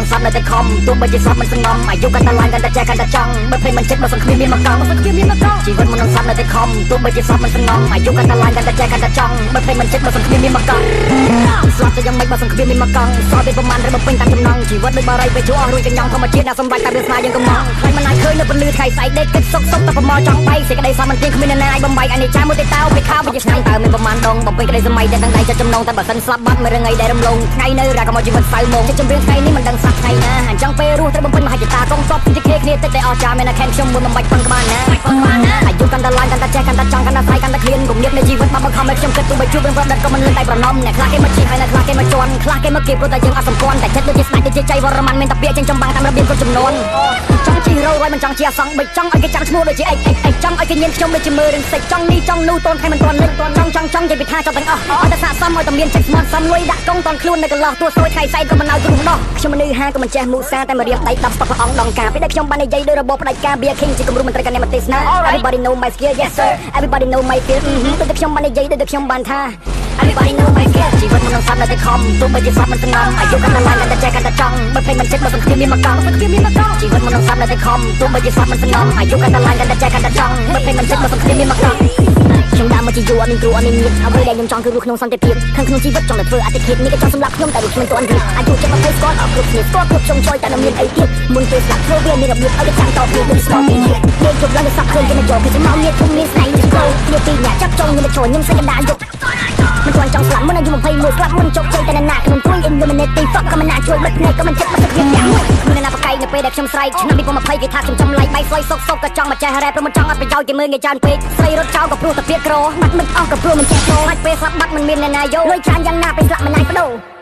នឹងសត្វនៅតែខំទោះបីជាសត្វមិនសងំអាយុកាន់តែឡើងកាន់តែចែកកាន់តែចង់បើភ្លេចមិនចិត្តមកសង្គ្រាមមានមកកង់ជីវិតមនុស្សសត្វនៅតែខំទោះបីជាសត្វមិនសងំអាយុកាន់តែឡើងកាន់តែចែកកាន់តែចង់បើភ្លេចមិនចិត្តមកសង្គ្រាមមានមកកង់ស្លាប់ទៅយ៉ាងម៉េចមកសង្គ្រាមមានមកកង់សល់ពេលប្រមាណឬបំពេញតាមចំណងជីវិតដូចបារីពេលជួអស់រួចកញ្ញងធម្មជាតិអ្នកសម្រេចតែវាស្នាយើងកំងខ្លាញ់មិនអាចឃើញនៅពលឺថ្ងៃស្អែកដេកគិតសុកសុកតែប្រមល់ចង់បែកសេចក្តីសោកមិនទៀងគ្មានអ្នកណាអាចបំបែកអានិច្ចាមួយទេតើពេលខោវាឆ្នាំតើមានប្រមាណដងបំពេញក្តីសម័យតែទាំងដៃចិត្តចំណងតែបើសិនស្លាប់បាត់មួយរងៃដែលរំលងថ្ងៃនៅរកមកជីវិតសៅមកចិត្តចម្រៀងថ្ងៃនេះមិនដឹងសោះថ្ងៃណាអញ្ចឹងពេលរស់ត្រូវបំពេញមហិច្ឆតាកងសពពីគេគ្នាតិចតែអស់ចាមានតែខែខ្ញុំមួយមិនបាច់ប៉ុនក្បាលណាអាយុកាន់តែឡើងកាន់តែចេះកាន់តែចង់កាន់តែស្អែកកាន់តែឃ្លានគំនិតនៃជីវិតមកបង្ខំឲ្យខ្ញុំគិតទោះបីជួបរឿងប្រឌិតក៏មិនលឿនតែប្រណំអ្នកខ្លះគេមកជីហើយអ្នកខ្លះគេមកជន់ខ្លះគេមកគេព្រោះតែយើងអត់សម្គាល់តែចិត្តដូចជាស្ដេចដូចជាចៃវរ្ម័នមានតែពាក្យចេញចំបាំងតាមរបៀបគ្រប់ចំនួនចង់ជីរោរយមិនចង់ជាអសង្ឃបិចចង់ឲ្យគេចាំឈ្មោះដូចជាអិចចង់ឲ្យគេញៀនខ្ញុំដូចជាមើលរឿងសិចចង់នេះចង់នោះតូនខែមិនទាន់លេចចង់និយាយពីថាចង់ទាំងអស់ឲ្យតែស័កសមឲ្យតែមានចិត្តស្មត់សំលុយដាក់កងតន់ខ្លួននៅកន្លោះទួសួយថ្ងៃស្អែកក៏មិនឲ្យគ្រូដោះខ្ញុំមនុស្សហាក៏មិនចេះមូសាតែមករៀបដៃ10ព្រះអង្គដងការពេលដែលខ្ញុំបាននិយាយដោយរបបផ្ដាច់ការ Beer King ជាគំរូមន្ត្រីកញ្ញាមទេសនា Everybody know my skill yes sir everybody know my feel ទៅតែខ្ញុំបាននិយាយដូចខ្ញុំបានថា Everybody know my skill ជីវិតមនុស្សសត្វនៅតែខំទោះបីជាសត្វមិនសងំអាយុកាន់តែឡើងកាន់តែចេះកាន់តែចង់បើភ្លេចមិនចិត្តមកសង្គ្រាមមានមកកង់ជីវិតមនុស្សសត្វនៅតែខំទោះបីជាសត្វមិនសងំអាយុកាន់តែឡើងកាន់តែចេះកាន់តែចង់បើភ្លេចមិនចិត្តមកសង្គ្រាមមានមកកង់ខ្ញុំដើរមកជាយូរអត់មានគ្រូអត់មានញាតិអ្វីដែលខ្ញុំចង់គឺរស់ក្នុងសន្តិភាពខាងក្នុងជីវិតចង់តែធ្វើអតិថិនេះក៏ចង់សម្រាប់ខ្ញុំតែរស់គ្មានទាន់ទៀតអាយុចិត្ត20ស្គាល់អត់គ្រប់គ្នាស្គាល់គ្រប់ចុងចុយតែនៅមានអីទៀតមុនពេលស្លាប់ធ្វើវាមានរបៀបឲ្យតែចាំតពីដូចស្គាល់ពីនេះយើងជប់ឡើងទៅសាប់ឃើញគេមកយកគេមកមានធំមានស្នែងទៅចូលគ្នាពីរអ្នកចាប់ចុងខ្ញុំទៅចូលខ្ញុំសេចក្ដីយកមិនទាន់ចង់ស្លាប់មុនអាយុ21ស្លាប់មុនជោគជ័យតែណាក្នុងទួយ Illuminati fuck ក៏មិនណាជួយបិទភ្នែកក៏មិនចិត្តមកទឹកយ៉ាងមួយមានណាបកែកនៅពេលដែលខ្ញុំស្រែកឆ្នាំ2020គេថាខ្ញុំចំឡៃបែកស្លុយសុកក៏ចង់មកចេះរ៉េបព្រោះមិនចង់អត់ប្រយោជន៍គេមើលងាយច្រើនពេកស្រីរត់ចោលក៏ព្រោះតែពាក្យក្របាត់មិនអស់ក៏ព្រោះមិនចេះចូលហើយពេលស្លាប់បាត់មិនមានអ្នកណាយកលុយច្រើនយ៉ាងណាពេលស្លាប់មិនណាយបដូរ